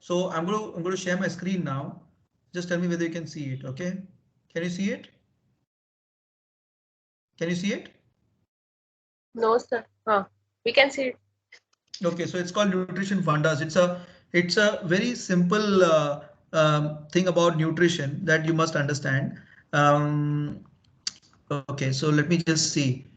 So I'm going to share my screen now. Just tell me whether you can see it. Okay. Can you see it? Can you see it? No, sir. We can see it. Okay, so it's called Nutrition Fundas. It's a very simple thing about nutrition that you must understand. Um, okay, so let me just see.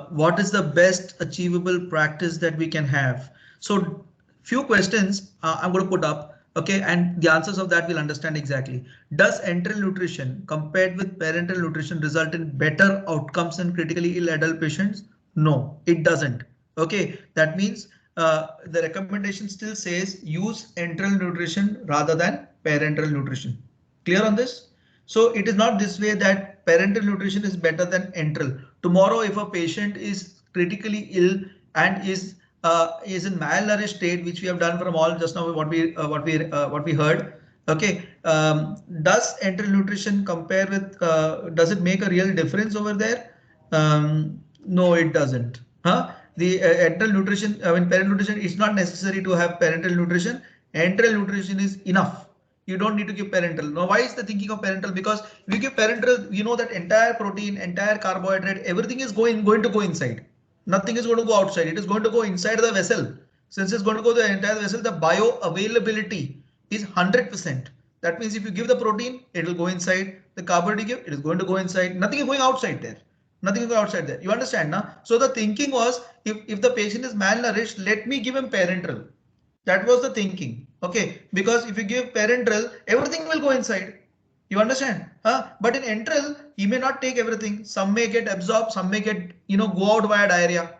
What is the best achievable practice that we can have? So few questions I'm going to put up. Okay, and the answers of that we'll understand exactly. Does enteral nutrition compared with parenteral nutrition result in better outcomes in critically ill adult patients? No, it doesn't. Okay, that means the recommendation still says use enteral nutrition rather than parenteral nutrition. Clear on this? So it is not this way that parenteral nutrition is better than enteral. Tomorrow, if a patient is critically ill and is in malnourished state, which we have done from all just now, what we heard. Okay, does enteral nutrition compare with? Does it make a real difference over there? No, it doesn't. Huh? The enteral nutrition, I mean, parental nutrition, it's not necessary to have parental nutrition. Enteral nutrition is enough. You don't need to give parental. Now, why is the thinking of parental? Because if you give parental, you know that entire protein, entire carbohydrate, everything is going to go inside. Nothing is going to go outside. It is going to go inside the vessel. Since it's going to go the entire vessel, the bioavailability is 100%. That means if you give the protein, it will go inside. The carbohydrate you give, it is going to go inside. Nothing is going outside there. Nothing is going outside there. You understand now? So the thinking was, if the patient is malnourished, let me give him parenteral. That was the thinking. Okay, because if you give parenteral, everything will go inside. You understand? Huh? But in enteral, he may not take everything. Some may get absorbed, some may get, go out via diarrhea.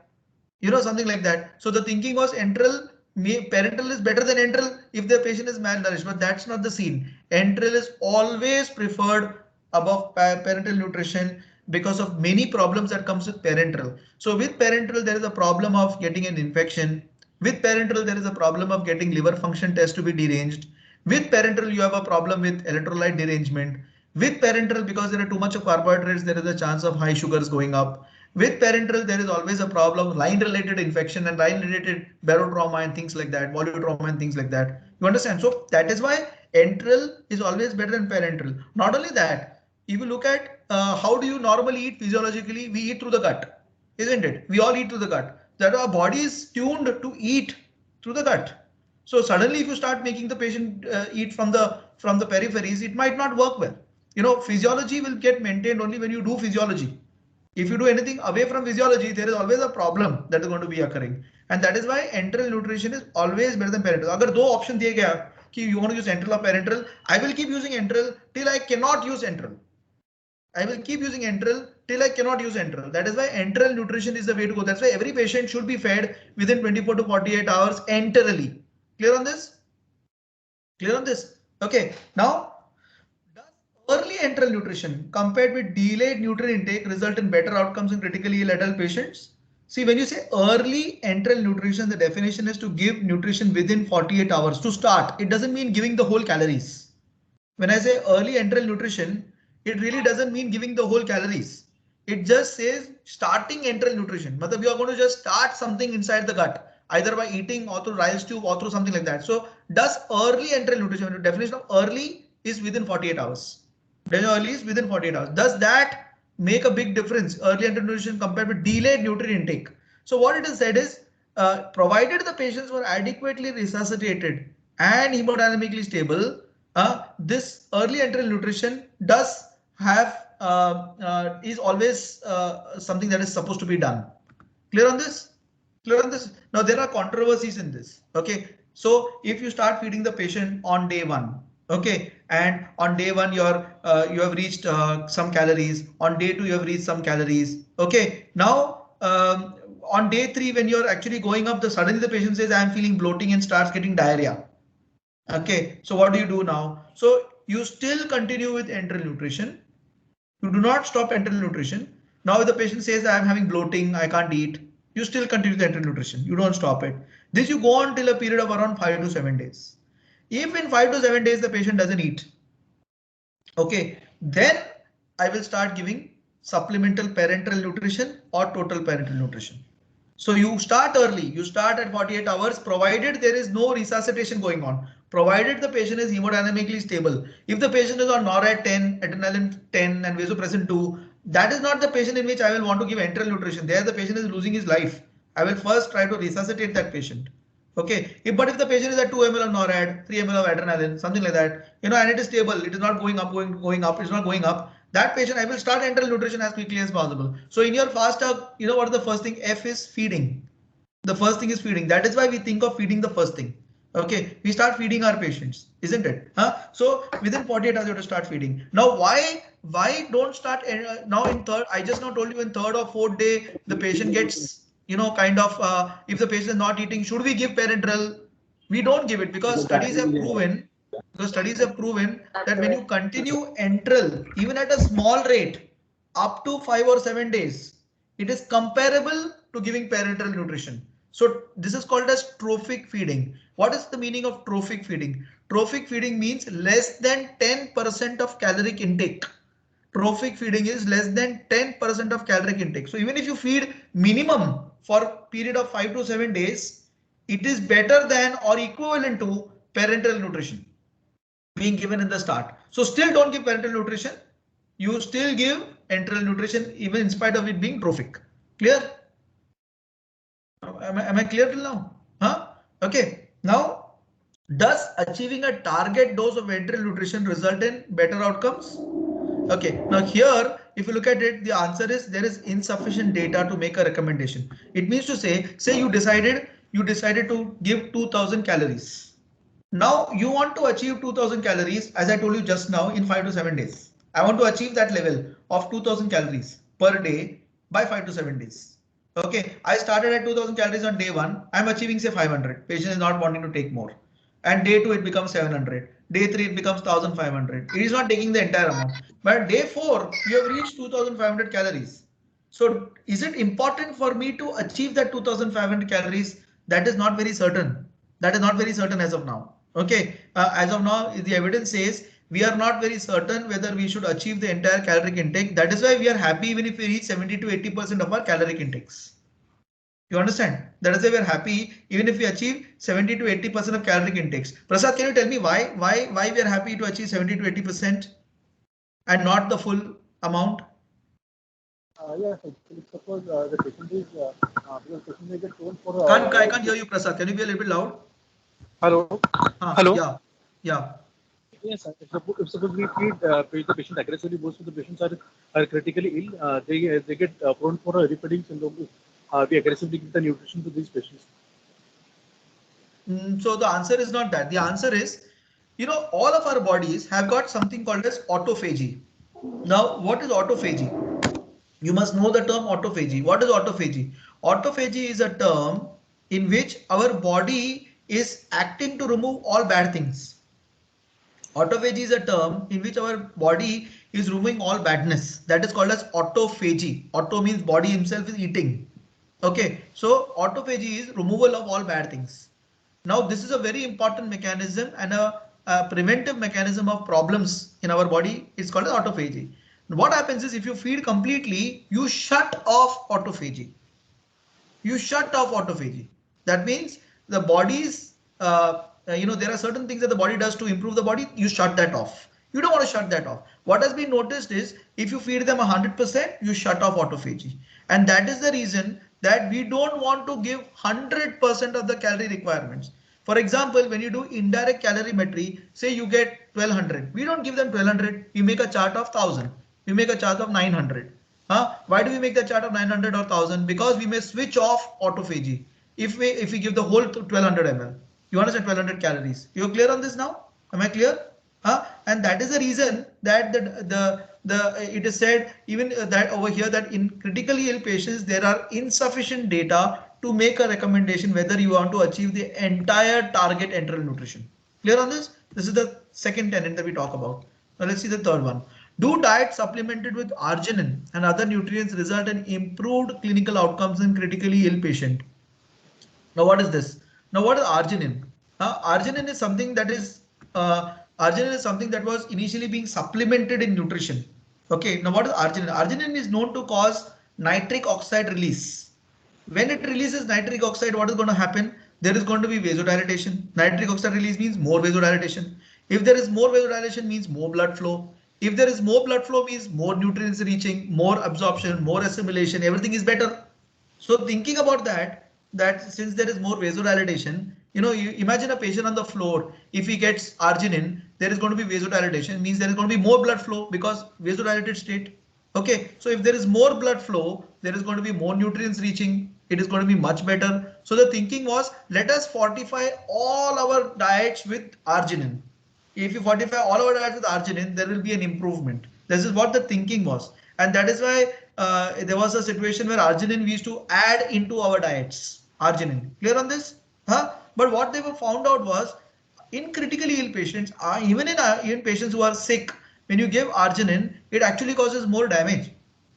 Something like that. So the thinking was enteral, parenteral is better than enteral if the patient is malnourished, but that's not the scene. Enteral is always preferred above parenteral nutrition because of many problems that comes with parenteral. So with parenteral, there is a problem of getting an infection. With parenteral, there is a problem of getting liver function test to be deranged. With parenteral, you have a problem with electrolyte derangement. With parenteral, because there are too much of carbohydrates, there is a chance of high sugars going up. With parenteral, there is always a problem, line-related infection and line-related barotrauma and things like that, volutrauma and things like that. You understand? So that is why enteral is always better than parenteral. Not only that, if you look at how do you normally eat physiologically, we eat through the gut, isn't it? We all eat through the gut. That our body is tuned to eat through the gut. So suddenly, if you start making the patient eat from the peripheries, it might not work well. Physiology will get maintained only when you do physiology. If you do anything away from physiology, there is always a problem that is going to be occurring. And that is why enteral nutrition is always better than parenteral. अगर दो option दिए गया कि you want to use enteral or parenteral, I will keep using enteral till I cannot use enteral. I will keep using enteral till I cannot use enteral. That is why enteral nutrition is the way to go. That's why every patient should be fed within 24 to 48 hours enterally. Clear on this? Clear on this? Okay. Now, does early enteral nutrition compared with delayed nutrient intake result in better outcomes in critically ill adult patients? See, when you say early enteral nutrition, the definition is to give nutrition within 48 hours to start. It doesn't mean giving the whole calories. When I say early enteral nutrition, it really doesn't mean giving the whole calories. It just says starting enteral nutrition. Matlab you are going to just start something inside the gut, either by eating or through rice tube or through something like that. So does early enteral nutrition, the definition of early is within 48 hours. Early is within 48 hours. Does that make a big difference? Early enteral nutrition compared with delayed nutrient intake. So what it is said is, provided the patients were adequately resuscitated and hemodynamically stable, this early enteral nutrition does have is always something that is supposed to be done. Clear on this? Clear on this? Now there are controversies in this. Okay, so if you start feeding the patient on day one, okay, and on day one you have reached some calories. On day two you have reached some calories. Okay, now on day three when you're actually going up, suddenly the patient says I am feeling bloating and starts getting diarrhea. Okay, so what do you do now? So you still continue with enteral nutrition. You do not stop enteral nutrition. Now if the patient says I am having bloating, I can't eat, you still continue the enteral nutrition. You don't stop it. This you go on till a period of around 5 to 7 days. If in 5 to 7 days the patient doesn't eat, okay, then I will start giving supplemental parenteral nutrition or total parenteral nutrition. So you start early, you start at 48 hours, provided there is no resuscitation going on. provided the patient is hemodynamically stable. If the patient is on NORAD 10, adrenaline 10 and vasopressin 2, that is not the patient in which I will want to give enteral nutrition. There the patient is losing his life. I will first try to resuscitate that patient. Okay, but if the patient is at 2 ml of NORAD, 3 ml of adrenaline, something like that, and it is stable, it is not going up, going up, it's not going up, that patient I will start enteral nutrition as quickly as possible. So in your FASTA, what is the first thing? F is feeding. The first thing is feeding. That is why we think of feeding the first thing. Okay, we start feeding our patients, isn't it? So within 48 hours you have to start feeding. Now why don't start now in third? I just now told you in third or fourth day the patient gets kind of if the patient is not eating, should we give parenteral? We don't give it because studies have proven that when you continue enteral even at a small rate up to 5 or 7 days, it is comparable to giving parenteral nutrition. So this is called as trophic feeding. What is the meaning of trophic feeding? Trophic feeding means less than 10% of caloric intake. Trophic feeding is less than 10% of caloric intake. So even if you feed minimum for a period of 5 to 7 days, it is better than or equivalent to parenteral nutrition being given in the start. So still don't give parenteral nutrition. You still give enteral nutrition even in spite of it being trophic. Clear? Am I clear till now? Okay. Now, does achieving a target dose of enteral nutrition result in better outcomes? Okay. Now here, if you look at it, the answer is there is insufficient data to make a recommendation. It means to say you decided to give 2000 calories. Now you want to achieve 2000 calories, as I told you just now, in 5 to 7 days. I want to achieve that level of 2000 calories per day by 5 to 7 days. Okay, I started at 2000 calories on day 1. I'm achieving say 500. Patient is not wanting to take more. And day 2 it becomes 700. Day 3 it becomes 1500. It is not taking the entire amount. But day 4 you have reached 2500 calories. So is it important for me to achieve that 2500 calories? That is not very certain. That is not very certain as of now. Okay, as of now, the evidence says we are not very certain whether we should achieve the entire caloric intake. That is why we are happy even if we reach 70 to 80% of our caloric intakes. You understand? That is why we are happy even if we achieve 70 to 80% of caloric intakes. Prasad, can you tell me why we are happy to achieve 70 to 80% and not the full amount? Yes, suppose the patient is because patient may get told for. I can't hear you, Prasad. Can you be a little bit loud? Hello. Hello. Yeah. Yes, if suppose we feed the patient aggressively, most of the patients are critically ill. They get prone for a repeating syndrome. We aggressively give the nutrition to these patients. So the answer is not that. The answer is, all of our bodies have got something called as autophagy. Now, what is autophagy? You must know the term autophagy. What is autophagy? Autophagy is a term in which our body is acting to remove all bad things. Autophagy is a term in which our body is removing all badness. That is called as autophagy. Auto means body himself is eating. Okay, so autophagy is removal of all bad things. Now this is a very important mechanism and a preventive mechanism of problems in our body. It's called as autophagy. What happens is if you feed completely, you shut off autophagy. You shut off autophagy. That means the body's, there are certain things that the body does to improve the body. You shut that off. You don't want to shut that off. What has been noticed is if you feed them 100%, you shut off autophagy. And that is the reason that we don't want to give 100% of the calorie requirements. For example, when you do indirect calorimetry, say you get 1200, we don't give them 1200. We make a chart of 1000. We make a chart of 900. Why do we make the chart of 900 or 1000? Because we may switch off autophagy if we give the whole 1200 ml. You understand 1200 calories. You're clear on this now? Am I clear? And that is the reason that it is said even that over here that in critically ill patients there are insufficient data to make a recommendation whether you want to achieve the entire target enteral nutrition. Clear on this? This is the second tenet that we talk about. Now let's see the third one. Do diet supplemented with arginine and other nutrients result in improved clinical outcomes in critically ill patient? Now what is this? Now what is arginine? Arginine is something that is something that was initially being supplemented in nutrition. Okay, now what is arginine? Arginine is known to cause nitric oxide release. When it releases nitric oxide, what is going to happen? there is going to be vasodilatation. Nitric oxide release means more vasodilatation. If there is more vasodilatation means more blood flow. If there is more blood flow means more nutrients reaching, more absorption, more assimilation, everything is better. So thinking about that since there is more vasodilatation, you imagine a patient on the floor, if he gets arginine, there is going to be vasodilatation, means there is going to be more blood flow because vasodilated state. Okay, so if there is more blood flow, there is going to be more nutrients reaching, it is going to be much better. So the thinking was, let us fortify all our diets with arginine. If you fortify all our diets with arginine, there will be an improvement. This is what the thinking was. And that is why there was a situation where arginine we used to add into our diets. Arginine. Clear on this? Huh? But what they were found out was, in critically ill patients, even in patients who are sick, when you give arginine, it actually causes more damage.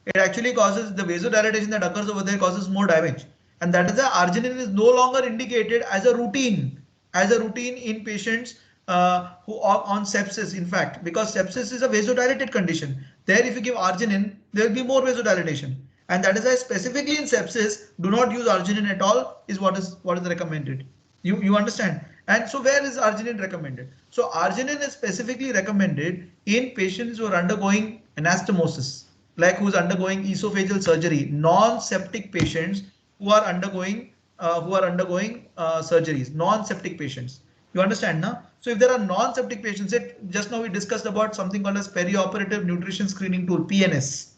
It actually causes the vasodilatation that occurs over there causes more damage. And that is why arginine is no longer indicated as a routine in patients who are on sepsis, in fact, because sepsis is a vasodilated condition. There, if you give arginine, there will be more vasodilatation. And that is why specifically in sepsis, do not use arginine at all is what is recommended. You understand? And so where is arginine recommended? So arginine is specifically recommended in patients who are undergoing anastomosis, like who's undergoing esophageal surgery, non-septic patients who are undergoing surgeries, non-septic patients. You understand now? So if there are non-septic patients, just now we discussed about something called as perioperative nutrition screening tool, PNS.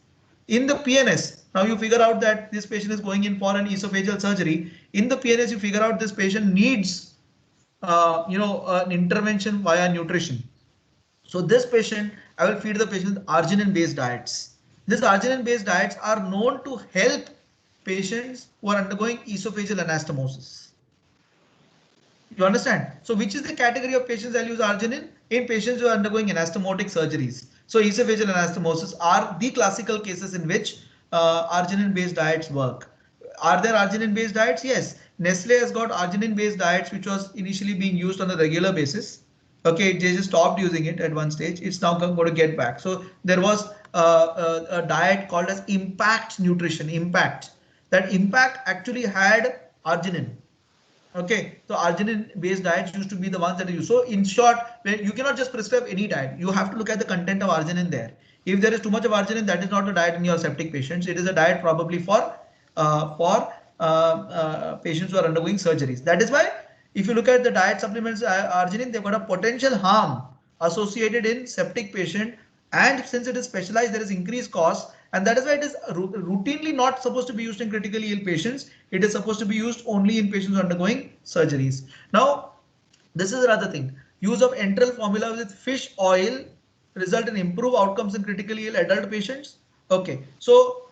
In the PNS, now you figure out that this patient is going in for an esophageal surgery. In the PNS, you figure out this patient needs an intervention via nutrition. So this patient, I will feed the patient with arginine-based diets. These arginine-based diets are known to help patients who are undergoing esophageal anastomosis. You understand? So which is the category of patients that use arginine? In patients who are undergoing anastomotic surgeries. So esophageal anastomosis are the classical cases in which arginine-based diets work. Are there arginine-based diets? Yes. Nestle has got arginine-based diets, which was initially being used on a regular basis. Okay, they just stopped using it at one stage. It's now going to get back. So there was a diet called as Impact Nutrition. Impact. That Impact actually had arginine. Okay, so arginine-based diets used to be the ones that are used. So in short, you cannot just prescribe any diet. You have to look at the content of arginine there. If there is too much of arginine, that is not a diet in your septic patients. It is a diet probably for patients who are undergoing surgeries. That is why if you look at the diet supplements arginine, they've got a potential harm associated in septic patient, and since it is specialized, there is increased cost, and that is why it is routinely not supposed to be used in critically ill patients. It is supposed to be used only in patients undergoing surgeries. Now, this is another thing. Use of enteral formula with fish oil result in improved outcomes in critically ill adult patients. Okay, so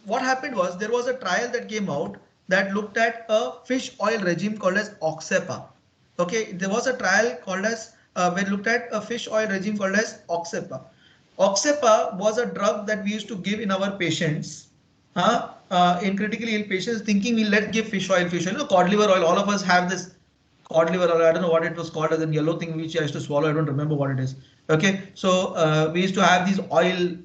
what happened was there was a trial that came out that looked at a fish oil regime called as Oxepa. Okay, there was a trial called as where looked at a fish oil regime called as Oxepa. Oxepa was a drug that we used to give in our patients in critically ill patients, thinking let's give fish oil, cod liver oil. All of us have this cod liver oil. I don't know what it was called, as a yellow thing which I used to swallow. I don't remember what it is. Okay, so we used to have these oil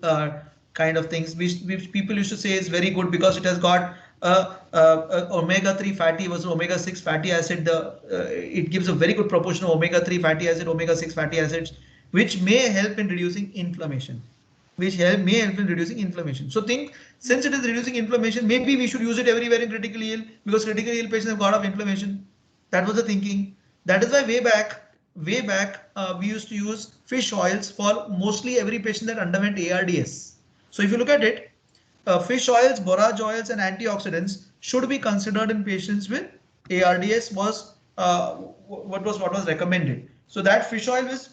kind of things which people used to say is very good because it has got omega-3 fatty versus omega-6 fatty acid. It gives a very good proportion of omega-3 fatty acid, omega-6 fatty acids, which may help in reducing inflammation. So think, since it is reducing inflammation, maybe we should use it everywhere in critically ill, because critically ill patients have got of inflammation. That was the thinking. That is why way back we used to use fish oils for mostly every patient that underwent ARDS. So if you look at it, fish oils, borage oils, and antioxidants should be considered in patients with ARDS was what was recommended. So that fish oil is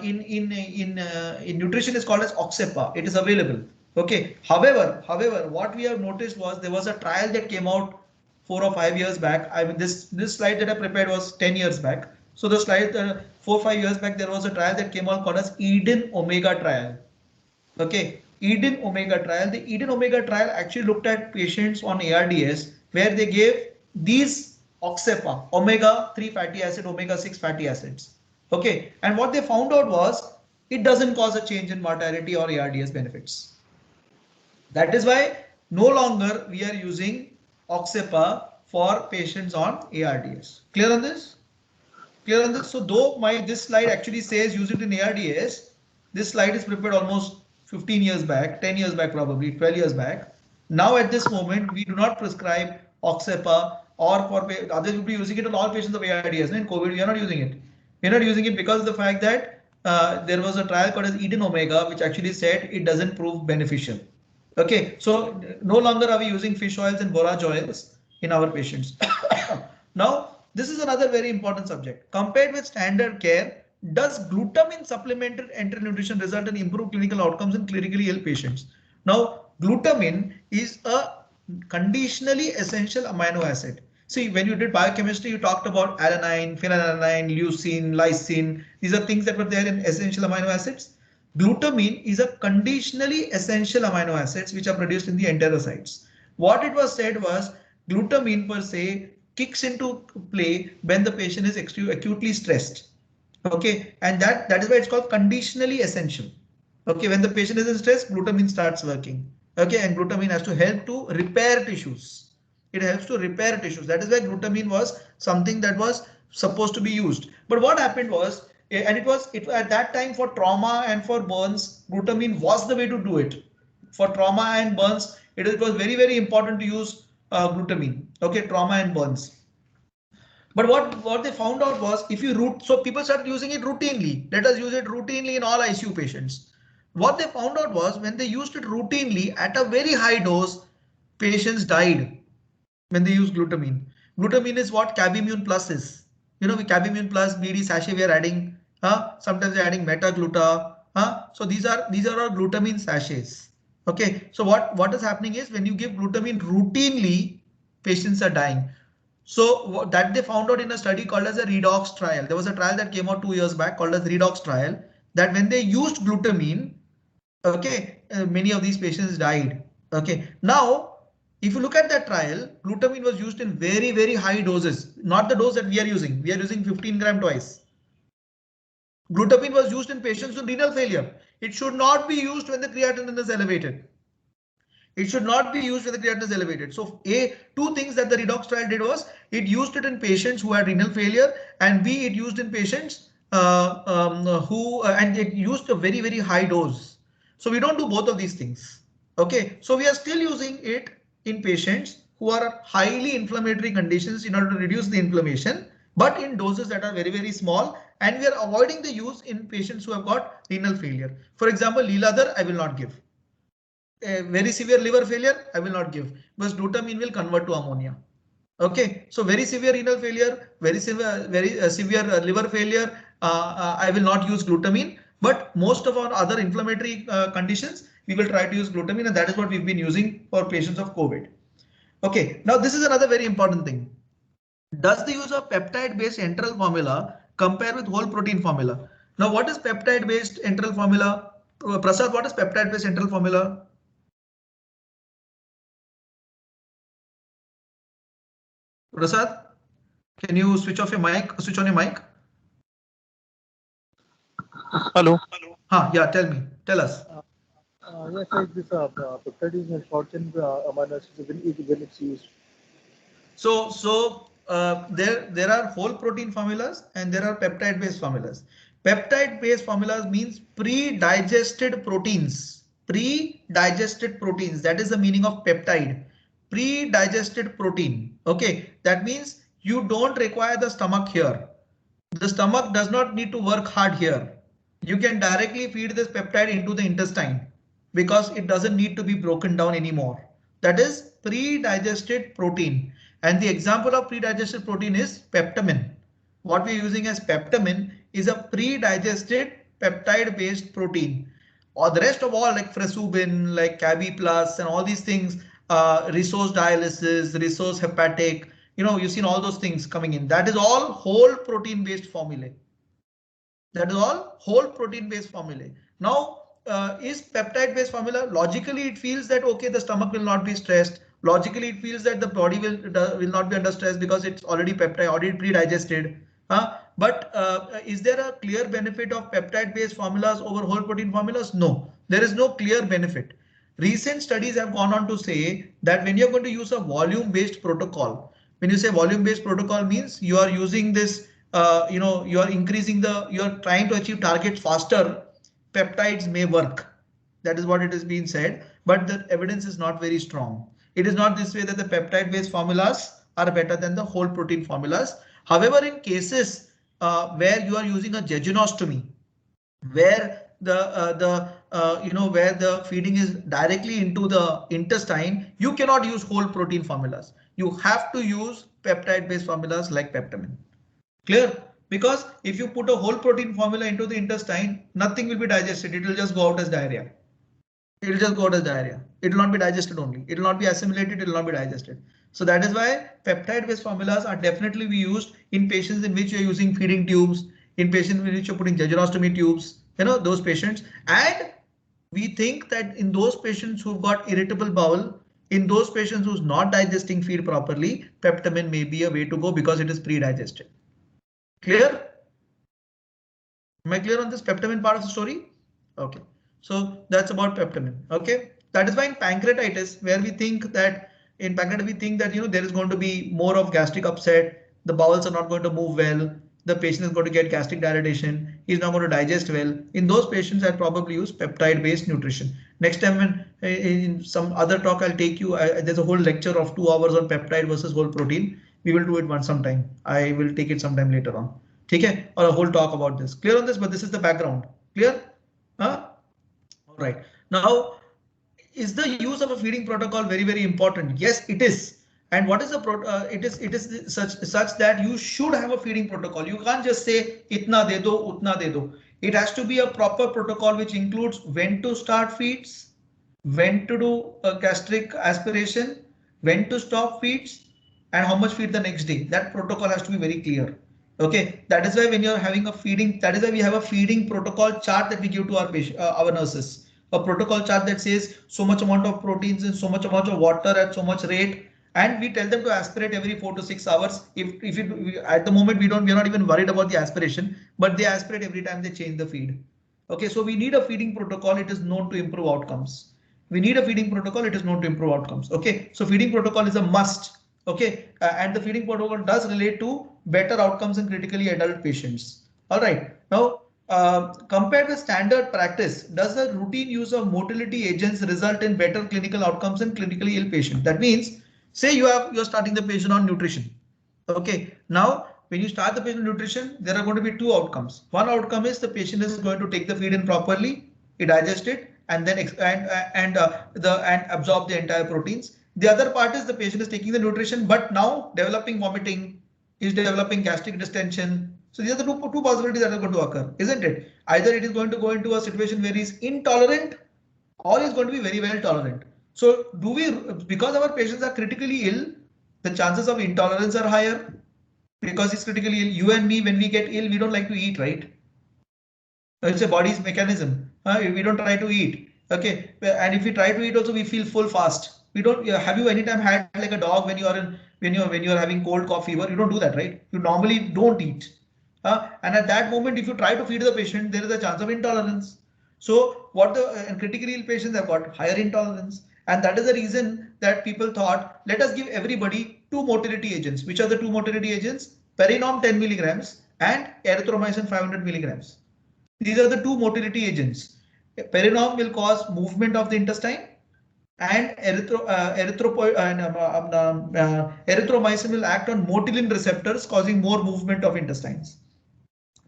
in nutrition is called as Oxepa. It is available. Okay. However, what we have noticed was there was a trial that came out 4 or 5 years back. I mean, this slide that I prepared was 10 years back. So the slide 4 or 5 years back, there was a trial that came out called as Eden Omega trial. Okay, Eden Omega trial. The Eden Omega trial actually looked at patients on ARDS where they gave these Oxepa, omega-3 fatty acid, omega-6 fatty acids. Okay, and what they found out was it doesn't cause a change in mortality or ARDS benefits. That is why no longer we are using Oxepa for patients on ARDS. Clear on this? Clear on this? So though this slide actually says use it in ARDS, this slide is prepared almost 15 years back, 10 years back, probably 12 years back. Now at this moment, we do not prescribe Oxepa, or for others will be using it on all patients of ARDS. In COVID, we are not using it. We are not using it because of the fact that there was a trial called as Eden Omega, which actually said it doesn't prove beneficial. Okay, so no longer are we using fish oils and borage oils in our patients. Now, this is another very important subject. Compared with standard care, does glutamine supplemented enteral nutrition result in improved clinical outcomes in critically ill patients? Now, glutamine is a conditionally essential amino acid. See, when you did biochemistry, you talked about alanine, phenylalanine, leucine, lysine. These are things that were there in essential amino acids. Glutamine is a conditionally essential amino acids which are produced in the enterocytes. What it was said was glutamine per se kicks into play when the patient is acutely stressed. Okay, and that is why it's called conditionally essential. Okay, when the patient is in stress, glutamine starts working. Okay, and glutamine has to help to repair tissues. It helps to repair tissues. That is why glutamine was something that was supposed to be used. But what happened was, and it was at that time for trauma and for burns, glutamine was the way to do it. For trauma and burns, it was very, very important to use glutamine. Okay, trauma and burns. But what they found out was if you so people started using it routinely. Let us use it routinely in all ICU patients. What they found out was when they used it routinely at a very high dose, patients died when they use glutamine. Glutamine is what Cabimune Plus is. You know, with Cabimune Plus, BD sachet we are adding. Sometimes they're adding Metagluta. So these are all glutamine sachets. Okay. So what is happening is when you give glutamine routinely, patients are dying. So that they found out in a study called as a redox trial. There was a trial that came out 2 years back called as redox trial, that when they used glutamine, okay, many of these patients died. Okay. Now, if you look at that trial, glutamine was used in very, very high doses, not the dose that we are using. We are using 15 gram twice. Glutamine was used in patients with renal failure. It should not be used when the creatinine is elevated. It should not be used when the creatinine is elevated. So two things that the redox trial did was it used it in patients who had renal failure, and B, it used in patients and it used a very, very high dose. So we don't do both of these things. Okay, so we are still using it in patients who are highly inflammatory conditions in order to reduce the inflammation, but in doses that are very, very small, and we are avoiding the use in patients who have got renal failure. For example, Leeladhar, I will not give. Very severe liver failure, I will not give because glutamine will convert to ammonia. Okay, so very severe renal failure, very severe liver failure, I will not use glutamine. But most of our other inflammatory conditions, we will try to use glutamine, and that is what we've been using for patients of COVID. Okay, now this is another very important thing. Does the use of peptide-based enteral formula compare with whole protein formula? Now, what is peptide-based enteral formula? Prasad, what is peptide-based enteral formula? Prasad, can you switch off your mic? Switch on your mic. Hello. Yeah, tell us. Yes, like this peptide is a short-chain amino acid when it's used. So there are whole protein formulas and there are peptide-based formulas. Peptide-based formulas means pre-digested proteins. Pre-digested proteins. That is the meaning of peptide. Pre-digested protein. Okay, that means you don't require the stomach here. The stomach does not need to work hard here. You can directly feed this peptide into the intestine because it doesn't need to be broken down anymore. That is pre-digested protein. And the example of pre-digested protein is peptamen. What we're using as peptamen is a pre-digested peptide-based protein. Or the rest of all like Fresubin, like Cabi Plus and all these things, resource dialysis, resource hepatic, you've seen all those things coming in. That is all whole protein based formulae. That is all whole protein based formulae. Now, is peptide based formula, logically it feels that okay, the stomach will not be stressed. Logically it feels that the body will not be under stress because it's already peptide, already pre-digested. But is there a clear benefit of peptide based formulas over whole protein formulas? No, there is no clear benefit. Recent studies have gone on to say that when you're going to use a volume based protocol, When you say volume-based protocol means you are using this, you are increasing you are trying to achieve targets faster. Peptides may work. That is what it is being said, but the evidence is not very strong. It is not this way that the peptide-based formulas are better than the whole protein formulas. However, in cases where you are using a jejunostomy, where where the feeding is directly into the intestine, you cannot use whole protein formulas. You have to use peptide-based formulas like Peptamen. Clear? Because if you put a whole protein formula into the intestine, nothing will be digested. It will just go out as diarrhea. It will just go out as diarrhea. It will not be digested only. It will not be assimilated. It will not be digested. So that is why peptide-based formulas are definitely be used in patients in which you're using feeding tubes, in patients in which you're putting jejunostomy tubes, those patients. And we think that in those patients who've got irritable bowel, in those patients who's not digesting feed properly, Peptamen may be a way to go because it is pre-digested. Clear? Am I clear on this Peptamen part of the story? Okay. So that's about Peptamen. Okay. That is why in pancreatitis, where we think that there is going to be more of gastric upset. The bowels are not going to move well. The patient is going to get gastric dilatation. He's not going to digest well. In those patients, I'll probably use peptide-based nutrition. Next time when in some other talk, I'll take you. There's a whole lecture of 2 hours on peptide versus whole protein. We will do it sometime. I will take it sometime later on. Okay, or a whole talk about this. Clear on this, but this is the background. Clear? All right. Now, is the use of a feeding protocol very, very important? Yes, it is. And what is the it is such that you should have a feeding protocol. You can't just say itna de do, utna de do. It has to be a proper protocol which includes when to start feeds, when to do a gastric aspiration, when to stop feeds, and how much feed the next day. That protocol has to be very clear. Okay, that is why when you're having a feeding, that is why we have a feeding protocol chart that we give to our nurses. A protocol chart that says so much amount of proteins and so much amount of water at so much rate, and we tell them to aspirate every 4 to 6 hours. At the moment we're not even worried about the aspiration, but they aspirate every time they change the feed. Okay, so we need a feeding protocol. It is known to improve outcomes. We need a feeding protocol. It is known to improve outcomes. Okay, so feeding protocol is a must. Okay, and the feeding protocol does relate to better outcomes in critically adult patients. All right, now compared with standard practice, does the routine use of motility agents result in better clinical outcomes in critically ill patients? That means, say you're starting the patient on nutrition. Okay, now when you start the patient nutrition, there are going to be 2 outcomes. One outcome is the patient is going to take the feed in properly, digest it, and then and absorb the entire proteins. The other part is the patient is taking the nutrition, but now developing vomiting, is developing gastric distension. So these are the two possibilities that are going to occur, isn't it? Either it is going to go into a situation where he's intolerant, or is going to be very well tolerant. So because our patients are critically ill, the chances of intolerance are higher. Because he's critically ill, you and me, when we get ill, we don't like to eat, right? It's a body's mechanism. We don't try to eat. Okay, and if we try to eat also, we feel full fast. We don't. Have you anytime had like a dog when you're having cold, cough, fever? You don't do that, right? You normally don't eat. And at that moment, if you try to feed the patient, there is a chance of intolerance. So what the critically ill patients have got higher intolerance, and that is the reason that people thought, let us give everybody 2 motility agents. Which are the 2 motility agents? Perinom 10 milligrams and erythromycin 500 milligrams. These are the 2 motility agents. Perinom will cause movement of the intestine, and erythromycin will act on motilin receptors, causing more movement of intestines.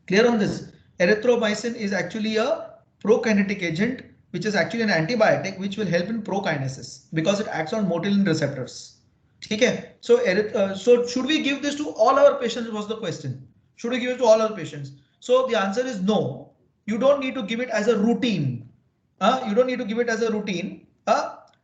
Clear on this? Erythromycin is actually a prokinetic agent, which is actually an antibiotic, which will help in prokinesis because it acts on motilin receptors. Okay, so should we give this to all our patients? Was the question. Should we give it to all our patients? So the answer is no. You don't need to give it as a routine. You don't need to give it as a routine.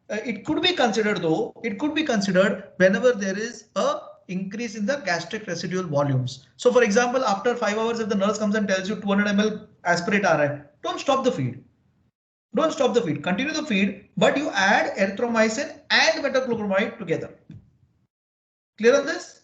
It could be considered though. It could be considered whenever there is a increase in the gastric residual volumes. So for example, after 5 hours, if the nurse comes and tells you 200 ml aspirate aa raha hai, don't stop the feed. Don't stop the feed. Continue the feed, but you add erythromycin and metoclopramide together. Clear on this?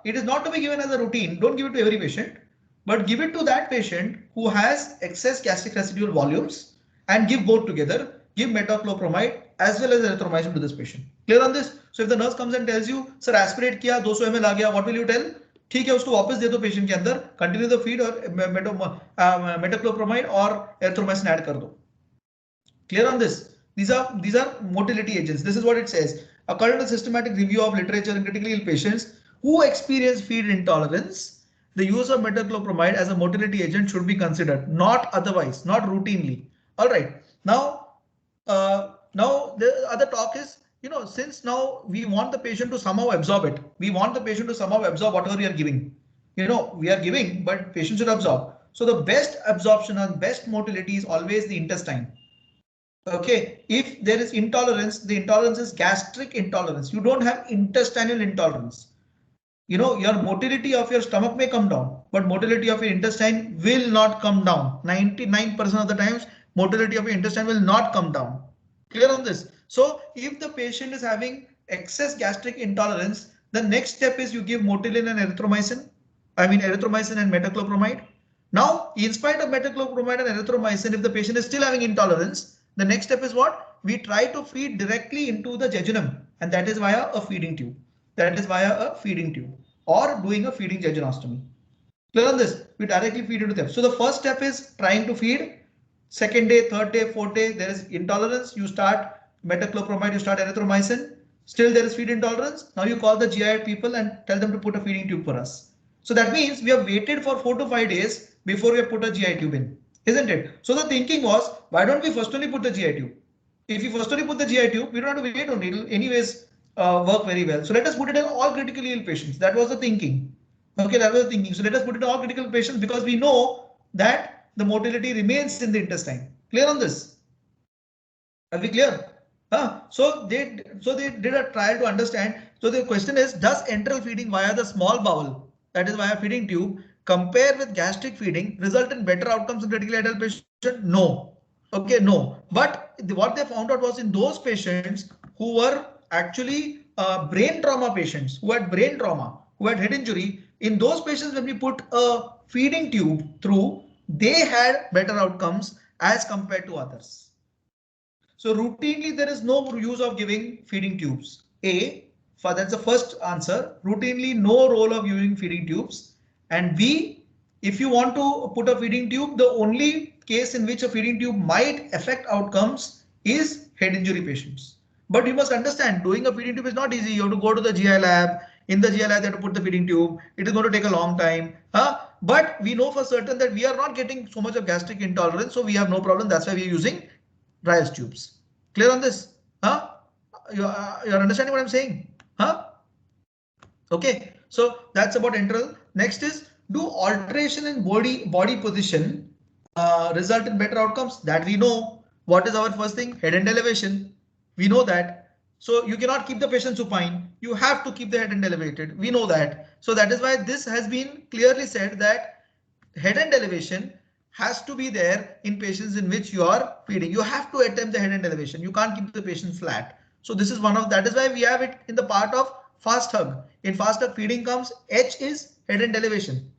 It is not to be given as a routine. Don't give it to every patient, but give it to that patient who has excess gastric residual volumes and give both together. give metoclopramide as well as erythromycin to this patient. Clear on this? So if the nurse comes and tells you, sir, aspirate किया 200 ml आ गया, what will you tell? ठीक है, उसको वापस दे दो patient के अंदर, continue the feed और metoclopramide और erythromycin ऐड कर दो. Clear on this? These are motility agents. This is what it says. According to the systematic review of literature in critically ill patients who experience feed intolerance, the use of metoclopramide as a motility agent should be considered, not otherwise, not routinely. All right. Now the other talk is, since now we want the patient to somehow absorb it. We want the patient to somehow absorb whatever we are giving. We are giving, but patient should absorb. So the best absorption and best motility is always the intestine. Okay, if there is intolerance, the intolerance is gastric intolerance. You don't have intestinal intolerance. Your motility of your stomach may come down, but motility of your intestine will not come down. 99% of the times, motility of your intestine will not come down. Clear on this? So if the patient is having excess gastric intolerance, the next step is you give Motilin and erythromycin. Erythromycin and metoclopramide. Now, in spite of metoclopramide and erythromycin, if the patient is still having intolerance, the next step is what? We try to feed directly into the jejunum, and that is via a feeding tube. That is via a feeding tube or doing a feeding jejunostomy. Clear on this? We directly feed into them. So the first step is trying to feed. Second day, third day, fourth day, there is intolerance. You start metoclopramide, you start erythromycin. Still there is feed intolerance. Now you call the GI people and tell them to put a feeding tube for us. So that means we have waited for 4 to 5 days before we have put a GI tube in. Isn't it? So the thinking was, why don't we first only put the GI tube? If we first only put the GI tube, we don't have to wait on it. It'll anyways work very well. So let us put it in all critically ill patients. That was the thinking. Okay, that was the thinking. So let us put it in all critical patients because we know that the motility remains in the intestine. Clear on this? Are we clear? So they did a trial to understand. So the question is, does enteral feeding via the small bowel, that is via feeding tube, compare with gastric feeding, result in better outcomes in critically adult patient? No. Okay, no. But what they found out was in those patients who were actually brain trauma patients, who had brain trauma, who had head injury, in those patients when we put a feeding tube through, they had better outcomes as compared to others. So routinely there is no use of giving feeding tubes. That's the first answer. Routinely no role of using feeding tubes. And B, if you want to put a feeding tube, the only case in which a feeding tube might affect outcomes is head injury patients. But you must understand, doing a feeding tube is not easy. You have to go to the GI lab. In the GI lab, they have to put the feeding tube. It is going to take a long time. But we know for certain that we are not getting so much of gastric intolerance, so we have no problem. That's why we are using Ryals tubes. Clear on this? You're understanding what I'm saying? Okay, so that's about enteral. Next is, do alteration in body position result in better outcomes? That we know. What is our first thing? Head end elevation. We know that. So you cannot keep the patient supine. You have to keep the head end elevated. We know that. So that is why this has been clearly said that head end elevation has to be there in patients in which you are feeding. You have to attempt the head end elevation. You can't keep the patient flat. So this is that is why we have it in the part of fast hug. In fast hug, feeding comes, H is head end elevation.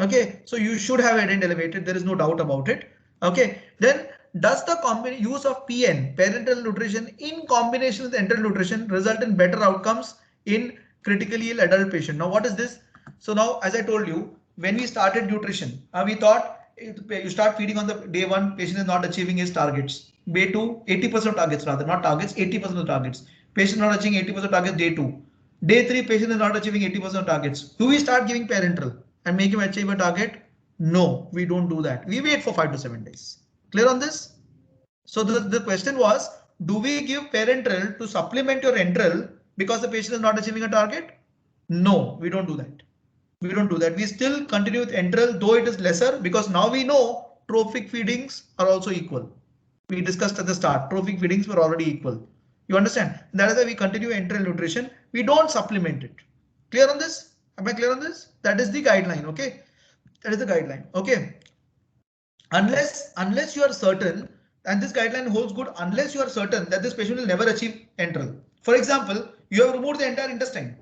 Okay, so you should have head end elevated. There is no doubt about it. Okay, then does the use of PN, parenteral nutrition, in combination with enteral nutrition result in better outcomes in critically ill adult patient? Now what is this? So now, as I told you, when we started nutrition, we thought you start feeding on the day 1, patient is not achieving his targets. Day 2, 80% of targets, rather not targets, 80% of targets. Patient not achieving 80% of targets day 2. Day 3, patient is not achieving 80% of targets. Do we start giving parenteral and make him achieve a target? No, we don't do that. We wait for 5 to 7 days. Clear on this? So the question was, do we give parenteral to supplement your enteral because the patient is not achieving a target? No, we don't do that. We don't do that. We still continue with enteral, though it is lesser, because now we know trophic feedings are also equal. We discussed at the start, trophic feedings were already equal. You understand? That is why we continue enteral nutrition. We don't supplement it. Clear on this? Am I clear on this? That is the guideline. Okay, that is the guideline. Okay, unless you are certain, and this guideline holds good unless you are certain that this patient will never achieve enteral. For example, you have removed the entire intestine.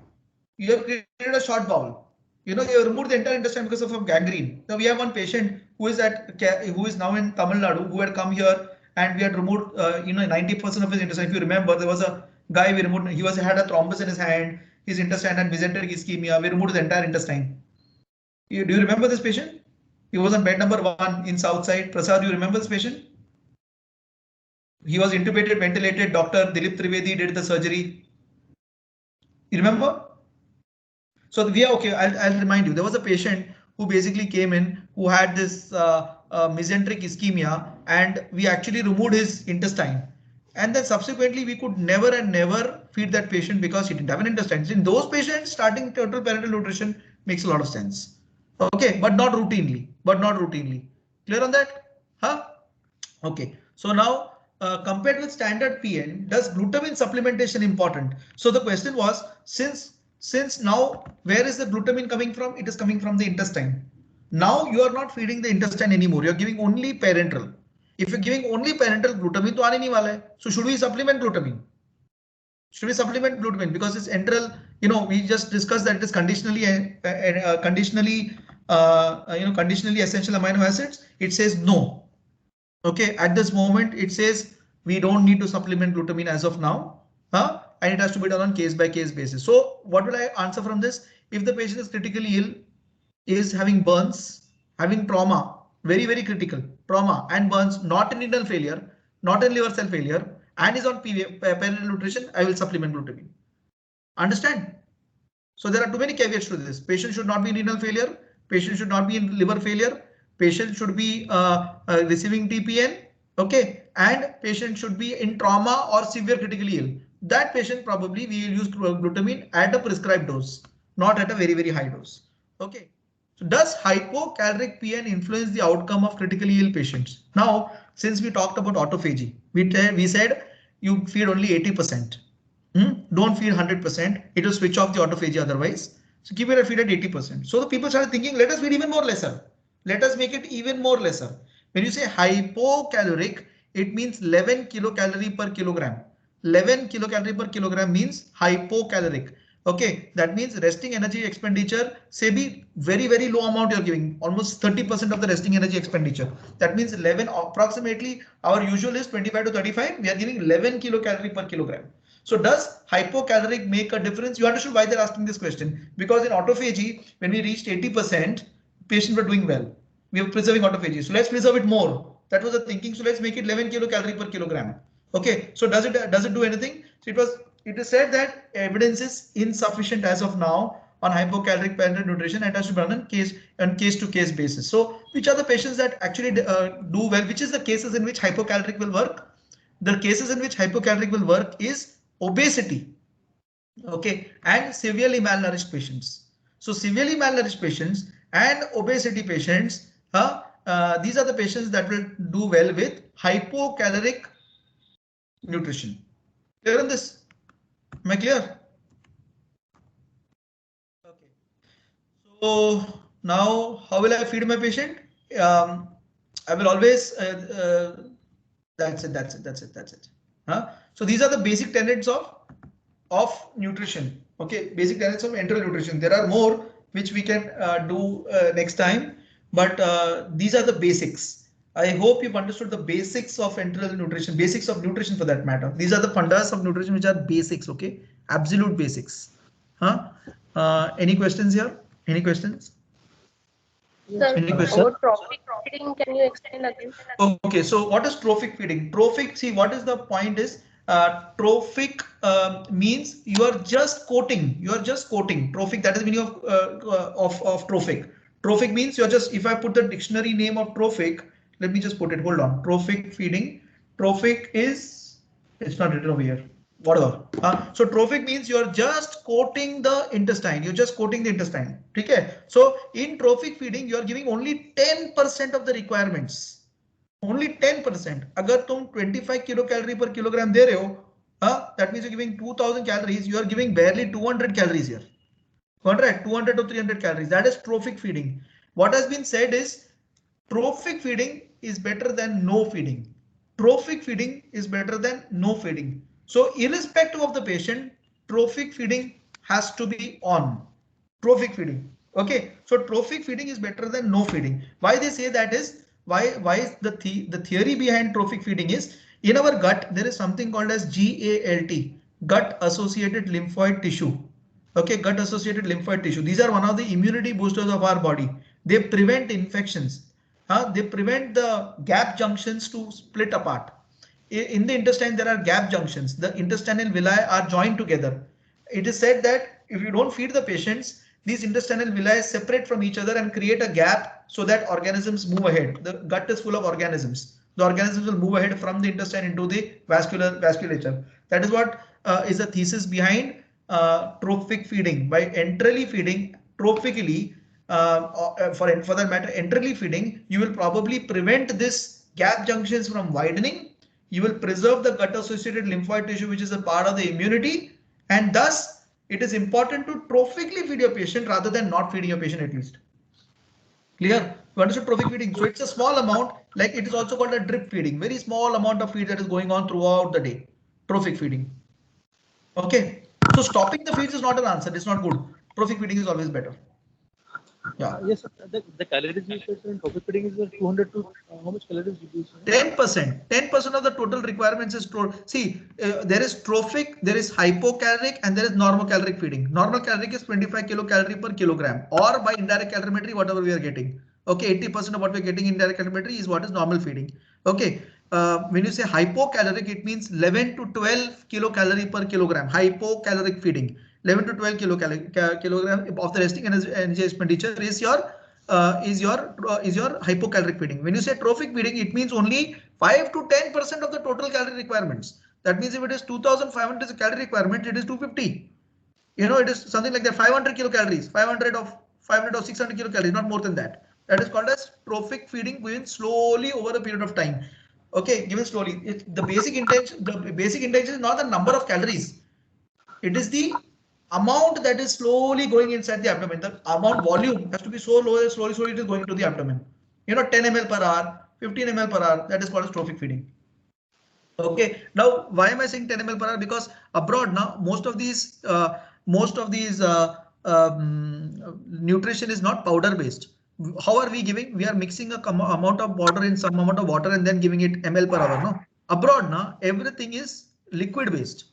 You have created a short bowel. You have removed the entire intestine because of gangrene. Now we have one patient who is now in Tamil Nadu, who had come here and we had removed 90% of his intestine. If you remember, there was a guy we removed. He had a thrombus in his hand. His intestine had mesenteric ischemia. We removed his entire intestine. Do you remember this patient? He was on bed number 1 in Southside. Prasad, do you remember this patient? He was intubated, ventilated. Dr. Dilip Trivedi did the surgery. You remember? So we are okay. I'll remind you. There was a patient who basically came in who had this mesenteric ischemia, and we actually removed his intestine. And then subsequently we could never and never feed that patient because he didn't have an intestine. So in those patients, starting total parenteral nutrition makes a lot of sense. Okay, but not routinely. Clear on that? Huh? Okay. So now compared with standard PN, does glutamine supplementation important? So the question was, since now where is the glutamine coming from? It is coming from the intestine. Now you are not feeding the intestine anymore. You are giving only parenteral. If you're giving only parenteral, glutamine to aane nahi wala hai. So should we supplement glutamine? Should we supplement glutamine? Because it's enteral, we just discussed that it is conditionally essential amino acids. It says no. Okay, at this moment it says we don't need to supplement glutamine as of now, and it has to be done on case by case basis. So what will I answer from this? If the patient is critically ill, is having burns, having trauma, very, very critical trauma and burns, not in renal failure, not in liver cell failure, and is on parenteral nutrition, I will supplement glutamine. Understand? So there are too many caveats to this. Patient should not be in renal failure. Patient should not be in liver failure. Patient should be receiving TPN. Okay, and patient should be in trauma or severe critically ill. That patient probably we will use glutamine at a prescribed dose, not at a very, very high dose. Okay. So does hypocaloric PN influence the outcome of critically ill patients? Now, since we talked about autophagy, we said you feed only 80%. Don't feed 100%. It will switch off the autophagy otherwise. So keep it feed at 80%. So the people started thinking, let us feed even more lesser. Let us make it even more lesser. When you say hypocaloric, it means 11 kilocalorie per kilogram. 11 kilocalorie per kilogram means hypocaloric. Okay, that means resting energy expenditure, say be very, very low amount you're giving, almost 30% of the resting energy expenditure. That means 11, approximately our usual is 25 to 35. We are giving 11 kilocalorie per kilogram. So does hypocaloric make a difference? You understood why they're asking this question, because in autophagy, when we reached 80%, patients were doing well. We were preserving autophagy. So let's preserve it more. That was the thinking. So let's make it 11 kilocalorie per kilogram. Okay, so does it do anything? So it is said that evidence is insufficient as of now on hypocaloric parenteral nutrition, and has to be done on case to case basis. So which are the patients that actually do well? Which is the cases in which hypocaloric will work? The cases in which hypocaloric will work is obesity, okay, and severely malnourished patients. So severely malnourished patients and obesity patients, these are the patients that will do well with hypocaloric nutrition. Clear on this? Am I clear? Okay. So now how will I feed my patient? I will always that's it. So these are the basic tenets of nutrition. Okay, basic tenets of enteral nutrition. There are more which we can do next time, but these are the basics. I hope you've understood the basics of enteral nutrition, basics of nutrition for that matter. These are the fundamentals of nutrition, which are basics. Okay, absolute basics. Any questions here? Any questions? Sir, about trophic feeding, can you explain again? Okay, so what is trophic feeding? Trophic, see, what is the point is, trophic means you are just coating. Trophic, that is the meaning of trophic. Trophic means you're just, if I put the dictionary name of trophic, let me just put it, hold on. Trophic feeding. Trophic is, it's not written over here. Whatever. So trophic means you're just coating the intestine. You're just coating the intestine. Okay. So in trophic feeding, you're giving only 10% of the requirements. Only 10%. Agar tum 25 kilocalorie per kilogram de rahe ho, that means you're giving 2000 calories. You are giving barely 200 calories here. 200 to 300 calories. That is trophic feeding. What has been said is trophic feeding is better than no feeding. Trophic feeding is better than no feeding. So irrespective of the patient, trophic feeding has to be on. Trophic feeding. Okay, so trophic feeding is better than no feeding. Why they say that is, why is the theory behind trophic feeding is in our gut there is something called as GALT, gut associated lymphoid tissue. Okay, gut associated lymphoid tissue. These are one of the immunity boosters of our body. They prevent infections. They prevent the gap junctions to split apart. In the intestine, there are gap junctions. The intestinal villi are joined together. It is said that if you don't feed the patients, these intestinal villi separate from each other and create a gap so that organisms move ahead. The gut is full of organisms. The organisms will move ahead from the intestine into the vasculature. That is what is the thesis behind trophic feeding. By enterally feeding trophically, for that matter, enterally feeding, you will probably prevent this gap junctions from widening. You will preserve the gut associated lymphoid tissue, which is a part of the immunity, and thus it is important to trophically feed your patient rather than not feeding your patient at least. Clear? You understood trophic feeding? So it's a small amount, like it is also called a drip feeding, very small amount of feed that is going on throughout the day. Trophic feeding. Okay. So stopping the feeds is not an answer. It's not good. Trophic feeding is always better. Yeah. Yes, the calories you said in trophic feeding is 200 to how much calories did you say? 10%. 10% of the total requirements is see, there is trophic, there is hypocaloric, and there is normal caloric feeding. Normal caloric is 25 kilocalorie per kilogram, or by indirect calorimetry, whatever we are getting. Okay, 80% of what we're getting in indirect calorimetry is what is normal feeding. Okay, when you say hypocaloric, it means 11 to 12 kilocalorie per kilogram. Hypocaloric feeding. 11 to 12 kilogram of the resting energy expenditure is your hypocaloric feeding. When you say trophic feeding, it means only 5 to 10% of the total calorie requirements. That means if it is 2,500 is a calorie requirement, it is 250. You know, it is something like that, 500 kilocalories, 500 or 600 kilocalories, not more than that. That is called as trophic feeding, given slowly over a period of time. Okay, given slowly. The basic intention is not the number of calories. It is the amount that is slowly going inside the abdomen. The amount volume has to be so low that slowly it is going to the abdomen. You know, 10 ml per hour, 15 ml per hour, that is called as trophic feeding. Okay, now why am I saying 10 ml per hour? Because abroad now most of these nutrition is not powder based. How are we giving? We are mixing a amount of water in some amount of water and then giving it ml per hour. No, abroad now everything is liquid based.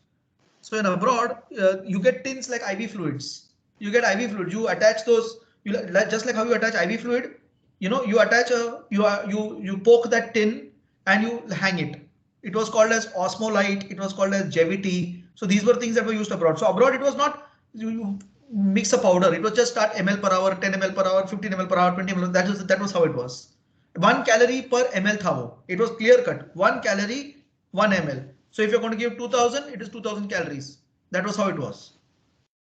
So in abroad, you get tins like IV fluids. You get IV fluids. You attach those. Just like how you attach IV fluid. You know, you attach you poke that tin and you hang it. It was called as Osmolite. It was called as Jevity. So these were things that were used abroad. So abroad it was not you mix a powder. It was just start ml per hour, 10 ml per hour, 15 ml per hour, 20 ml. That was how it was. 1 calorie per ml thavo. It was clear cut. 1 calorie, 1 ml. So if you're going to give 2000, it is 2000 calories. That was how it was.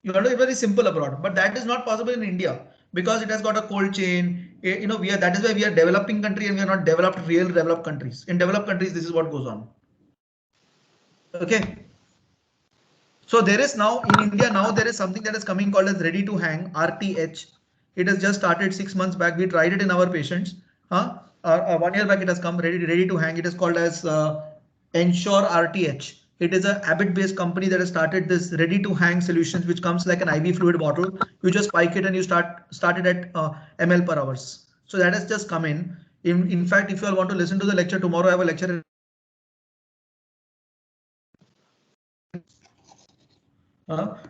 You know, it's very simple abroad, but that is not possible in India because it has got a cold chain. You know, that is why we are developing country and we are not real developed countries. In developed countries, this is what goes on. Okay. So there is now in India there is something that is coming called as ready to hang RTH. It has just started 6 months back. We tried it in our patients. 1 year back it has come ready to hang. It is called as Ensure RTH. It is an Abbott based company that has started this ready to hang solutions, which comes like an IV fluid bottle. You just spike it and you start it at ml per hours. So that has just come in. In fact, if you all want to listen to the lecture tomorrow, I have a lecture.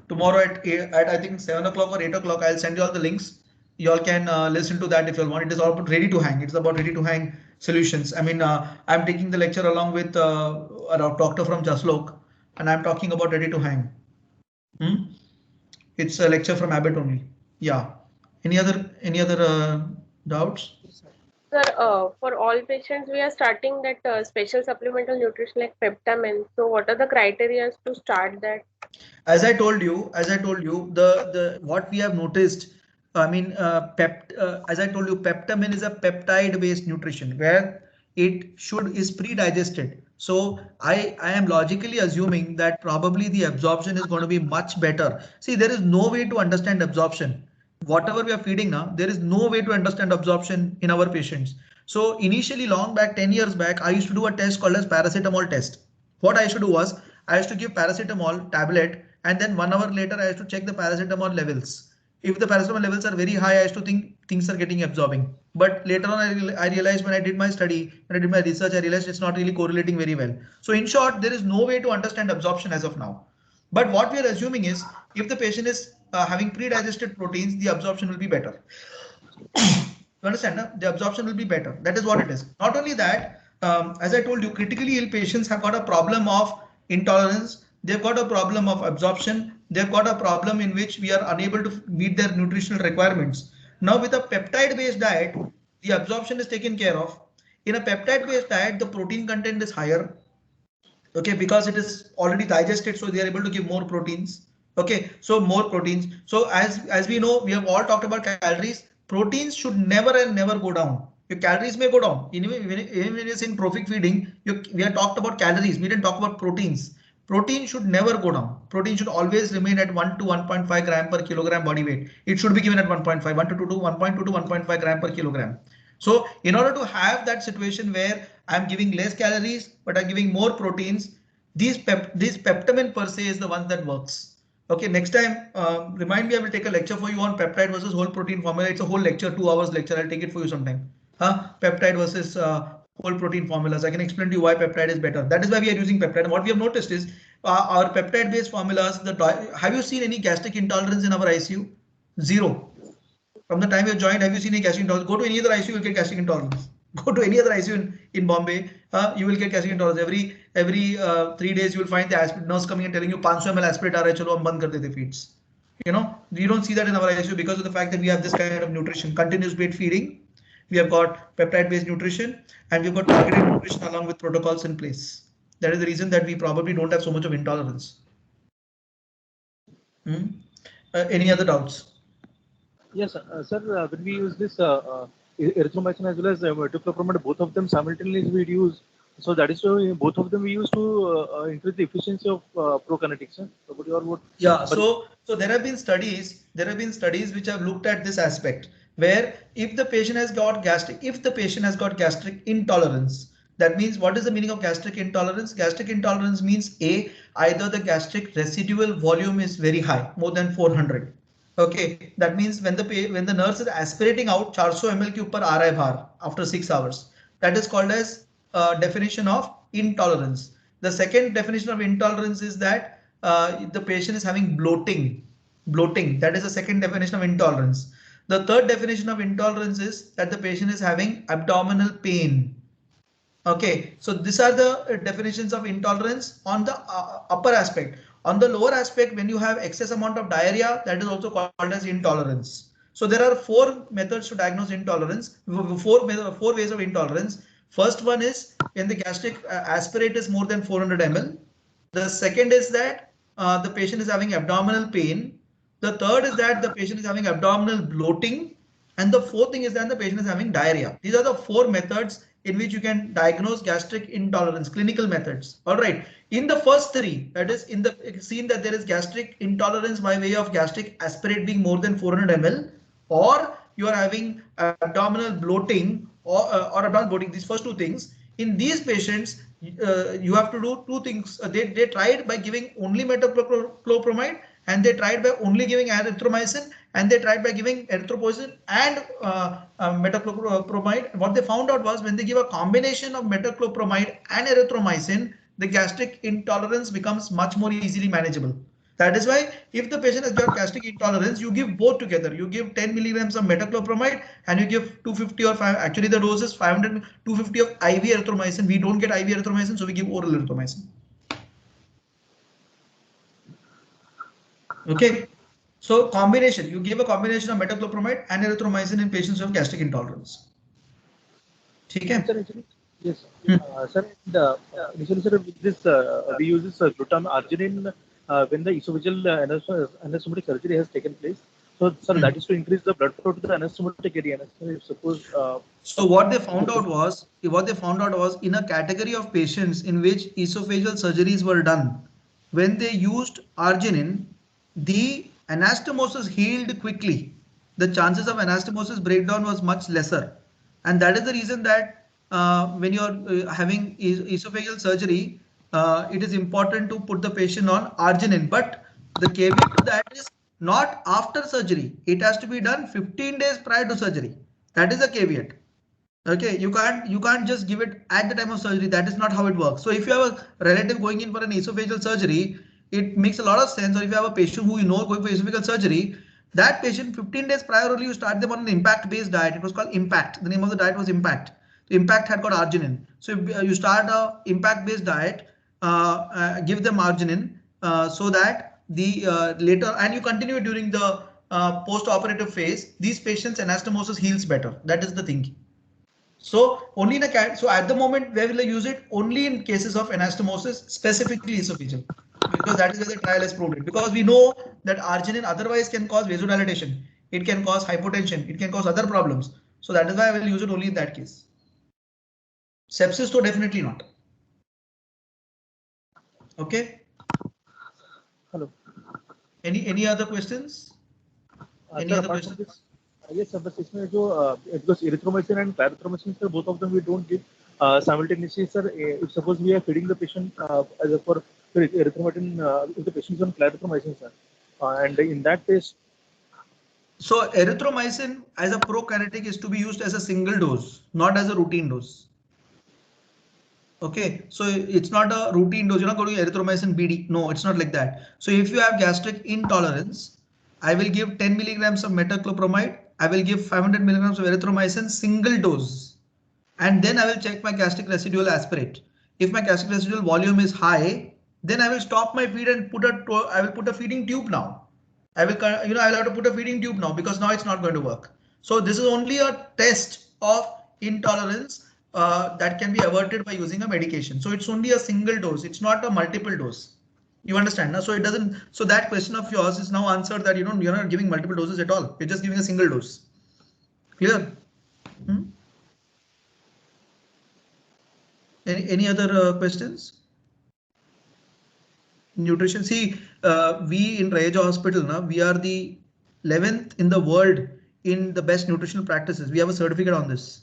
Tomorrow at I think 7 o'clock or 8 o'clock. I'll send you all the links. You all can listen to that if you all want. It is all about ready to hang. It's about ready to hang solutions. I mean, I'm taking the lecture along with a doctor from Jaslok, and I'm talking about ready to hang. It's a lecture from Abbott only. Yeah. Any other doubts? Sir, for all patients, we are starting that special supplemental nutrition like Peptamen. So what are the criteria to start that? As I told you, the what we have noticed. I mean, as I told you, Peptamen is a peptide-based nutrition where it is pre-digested. So I am logically assuming that probably the absorption is going to be much better. See, there is no way to understand absorption. Whatever we are feeding now, there is no way to understand absorption in our patients. So initially, long back, 10 years back, I used to do a test called as paracetamol test. What I used to do was I used to give paracetamol tablet, and then 1 hour later I used to check the paracetamol levels. If the paracetamol levels are very high, I used to think things are getting absorbing. But later on, I realized when I did my study, when I did my research, I realized it's not really correlating very well. So in short, there is no way to understand absorption as of now. But what we are assuming is if the patient is having pre-digested proteins, the absorption will be better. You understand? No? The absorption will be better. That is what it is. Not only that, as I told you, critically ill patients have got a problem of intolerance. They've got a problem of absorption. They've got a problem in which we are unable to meet their nutritional requirements. Now with a peptide based diet, the absorption is taken care of. In a peptide based diet, the protein content is higher. Okay, because it is already digested, so they are able to give more proteins. Okay, so more proteins. So as we know, we have all talked about calories. Proteins should never and never go down. Your calories may go down. Even when it's in trophic feeding, we have talked about calories. We didn't talk about proteins. Protein should never go down. Protein should always remain at 1 to 1.5 gram per kilogram body weight. It should be given at 1.5, 1 to 2 to 1.2 to 1.5 gram per kilogram. So in order to have that situation where I'm giving less calories, but I'm giving more proteins, this peptamen per se is the one that works. Okay, next time, remind me, I will take a lecture for you on peptide versus whole protein formula. It's a whole lecture, 2 hours lecture. I'll take it for you sometime. Peptide versus whole protein formulas. I can explain to you why peptide is better. That is why we are using peptide. And what we have noticed is our peptide based formulas. Have you seen any gastric intolerance in our ICU? Zero. From the time you joined, have you seen any gastric intolerance? Go to any other ICU, you will get gastric intolerance. Go to any other ICU in Bombay, you will get gastric intolerance. Every 3 days, you will find the nurse coming and telling you 500 ml aspirate aa raha hai, chalo hum band kar dete feeds. You know, you don't see that in our ICU because of the fact that we have this kind of nutrition, continuous weight feeding. We have got peptide based nutrition and we've got targeted nutrition along with protocols in place. That is the reason that we probably don't have so much of intolerance. Any other doubts? Yes, sir. When we use this erythromycin as well as metoclopramide, both of them simultaneously we use. So that is why both of them we use to increase the efficiency of prokinetics. What? Yeah. So there have been studies. There have been studies which have looked at this aspect where if the patient has got gastric intolerance. That means what is the meaning of gastric intolerance? Gastric intolerance means either the gastric residual volume is very high, more than 400. Okay, that means when the nurse is aspirating out 400 ml ke upar aa raha hai bhar after 6 hours, that is called as definition of intolerance. The second definition of intolerance is that the patient is having bloating. That is the second definition of intolerance. The third definition of intolerance is that the patient is having abdominal pain. Okay, so these are the definitions of intolerance on the upper aspect. On the lower aspect, when you have excess amount of diarrhea, that is also called as intolerance. So there are 4 methods to diagnose intolerance, 4 ways of intolerance. First one is when the gastric aspirate is more than 400 ml. The second is that the patient is having abdominal pain. The third is that the patient is having abdominal bloating. And the fourth thing is that the patient is having diarrhea. These are the 4 methods in which you can diagnose gastric intolerance, clinical methods. All right. In the first 3, that is in the seen that there is gastric intolerance by way of gastric aspirate being more than 400 ml, or you are having abdominal bloating or abdominal bloating. These first 2 things. In these patients, you have to do 2 things. They tried by giving only metoclopramide, and they tried by only giving erythromycin, and they tried by giving erythropoietin and metoclopramide. What they found out was when they give a combination of metoclopramide and erythromycin, the gastric intolerance becomes much more easily manageable. That is why if the patient has got gastric intolerance, you give both together. You give 10 milligrams of metoclopramide and you give 250 or 5. Actually, the dose is 500, 250 of IV erythromycin. We don't get IV erythromycin, so we give oral erythromycin. Okay. So combination, you give a combination of metoclopramide and erythromycin in patients who have gastric intolerance. Okay. Yes, sir. Initially, sir, with this we use this glutamarginine when the esophageal anastomotic surgery has taken place. So, sir, that is to increase the blood flow to the anastomotic area. Suppose. So what they found out was in a category of patients in which esophageal surgeries were done, when they used arginine, the anastomosis healed quickly. The chances of anastomosis breakdown was much lesser, and that is the reason that when you're having esophageal surgery, it is important to put the patient on arginine. But the caveat to that is not after surgery. It has to be done 15 days prior to surgery. That is a caveat. Okay, you can't just give it at the time of surgery. That is not how it works. So if you have a relative going in for an esophageal surgery, it makes a lot of sense. Or if you have a patient who you know going for esophageal surgery, that patient 15 days prior only you start them on an impact-based diet. It was called Impact. The name of the diet was Impact. The Impact had got arginine. So if you start a impact-based diet, give them arginine so that the later, and you continue during the post-operative phase, these patients' anastomosis heals better. That is the thing. So only in a cat. So at the moment, where will I use it? Only in cases of anastomosis, specifically esophageal, because that is where the trial has proved it. Because we know that arginine otherwise can cause vasodilatation, it can cause hypotension, it can cause other problems. So that is why I will use it only in that case. Sepsis, so definitely not. Okay. Hello. Any other questions? Any other questions? Yes, sir, but because erythromycin and clarithromycin, sir, both of them we don't give simultaneously, sir. If suppose we are feeding the patient for erythromycin, if the patient is on clarithromycin, sir, and in that case. So erythromycin as a prokinetic is to be used as a single dose, not as a routine dose. Okay, so it's not a routine dose. You're not going to erythromycin BD. No, it's not like that. So if you have gastric intolerance, I will give 10 milligrams of metoclopramide. I will give 500 milligrams of erythromycin single dose. And then I will check my gastric residual aspirate. If my gastric residual volume is high, then I will stop my feed and I will put a feeding tube now. I will have to put a feeding tube now because now it's not going to work. So this is only a test of intolerance that can be averted by using a medication. So it's only a single dose. It's not a multiple dose. You understand? Now? So it doesn't. So that question of yours is now answered that you're not giving multiple doses at all. You're just giving a single dose. Clear? Any other questions? Nutrition. See, we in Raheja Hospital, we are the 11th in the world in the best nutritional practices. We have a certificate on this.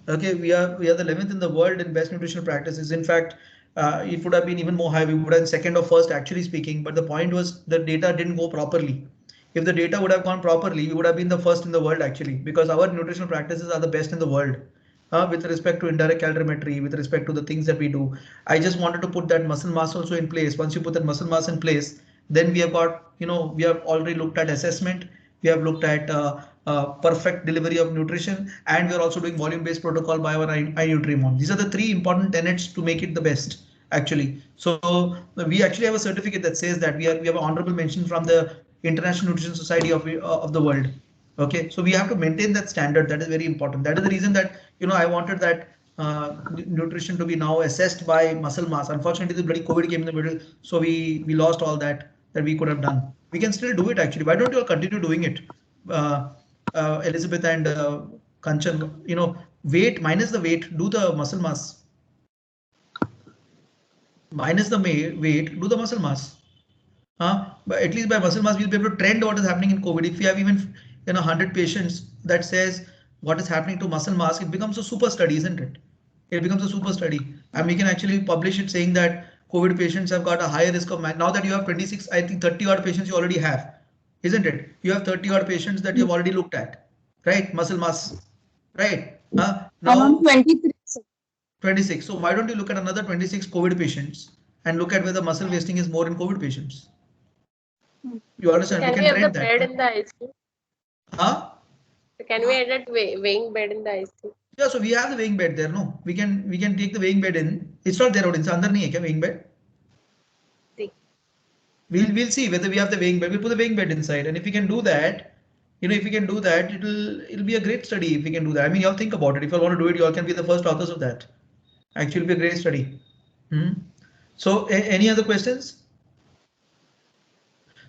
Okay, we are the 11th in the world in best nutritional practices. In fact, it would have been even more high. We would have been second or first, actually speaking. But the point was the data didn't go properly. If the data would have gone properly, we would have been the first in the world actually, because our nutritional practices are the best in the world. With respect to indirect calorimetry, with respect to the things that we do. I just wanted to put that muscle mass also in place. Once you put that muscle mass in place, then we have got, we have already looked at assessment. We have looked at perfect delivery of nutrition, and we are also doing volume-based protocol by our iNutriment. These are the three important tenets to make it the best, actually. So we actually have a certificate that says that we have an honorable mention from the International Nutrition Society of the world. Okay, so we have to maintain that standard. That is very important. That is the reason that I wanted that nutrition to be now assessed by muscle mass. Unfortunately, the bloody COVID came in the middle, so we lost all that we could have done. We can still do it actually. Why don't you all continue doing it? Elizabeth and Kanchan, weight minus the weight, do the muscle mass. Minus the weight, do the muscle mass. But at least by muscle mass, we'll be able to trend what is happening in COVID. If we have even 100 patients that says what is happening to muscle mass, it becomes a super study, isn't it? It becomes a super study, and we can actually publish it saying that COVID patients have got a higher risk of now that you have 26, I think 30 odd patients you already have, isn't it? You have 30 odd patients that you've already looked at, right? Muscle mass, right? Now 23. 26. So why don't you look at another 26 COVID patients and look at whether muscle wasting is more in COVID patients? You understand? Can we have the bed in the ICU? Huh? Can we add that weighing bed in the ICU? Yeah, so we have the weighing bed there. No, we can take the weighing bed in. It's not there out. It's under nahi hai weighing bed. See. We'll see whether we have the weighing bed. We'll put the weighing bed inside, and if we can do that, if we can do that, it'll be a great study if we can do that. I mean, y'all think about it. If you want to do it, y'all can be the first authors of that. Actually, it'll be a great study. So, any other questions?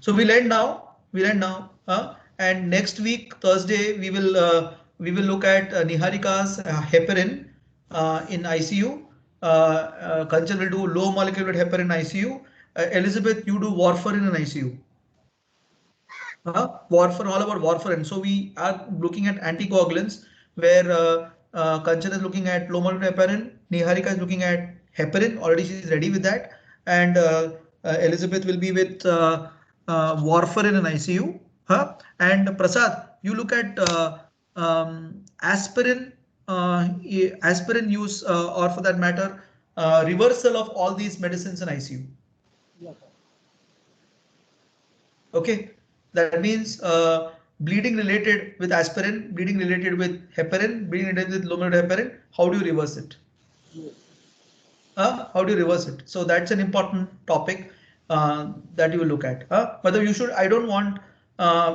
So we'll end now. And next week, Thursday, we will look at Niharika's heparin in ICU. Kanchan will do low molecular heparin ICU. Elizabeth, you do warfarin in ICU. Warfarin, all about warfarin. So we are looking at anticoagulants, where Kanchan is looking at low molecular heparin. Niharika is looking at heparin. Already she is ready with that. And Elizabeth will be with warfarin in ICU. Huh? And Prasad, you look at aspirin, aspirin use, or for that matter, reversal of all these medicines in ICU. Yes, Okay, that means bleeding related with aspirin, bleeding related with heparin, bleeding related with low heparin. How do you reverse it? yes. How do you reverse it? So that's an important topic that you look at. But you should. I don't want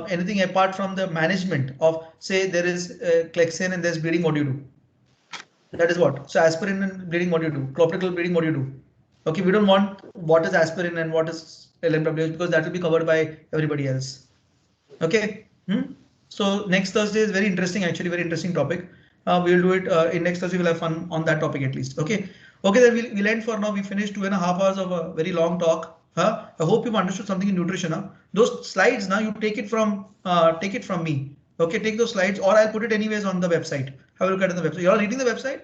anything apart from the management of, say there is Clexane and there's bleeding. What do you do? That is what. So aspirin and bleeding. What do you do? Clopidogrel bleeding. What do you do? Okay, we don't want what is aspirin and what is LMWH because that will be covered by everybody else. Okay. So next Thursday is very interesting, actually very interesting topic. We'll do it in next Thursday. We'll have fun on that topic at least. Okay. Okay, then we'll end for now. We finished 2.5 hours of a very long talk. I hope you've understood something in nutrition. Those slides now you take it from me. Okay, take those slides or I'll put it anyways on the website. Have a look at the website. You're all reading the website?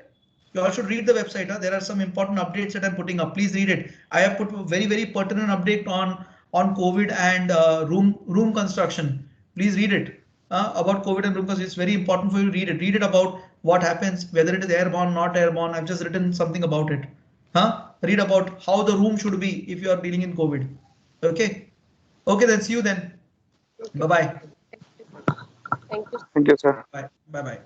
You all should read the website. There are some important updates that I'm putting up. Please read it. I have put a very, very pertinent update on COVID and room construction. Please read it about COVID and room construction. It's very important for you to read it. Read it about what happens, whether it is airborne, not airborne. I've just written something about it. Read about how the room should be if you are dealing in COVID. Okay. Okay, then see you then. Bye-bye. Thank you. Thank you, sir. Bye. Bye-bye.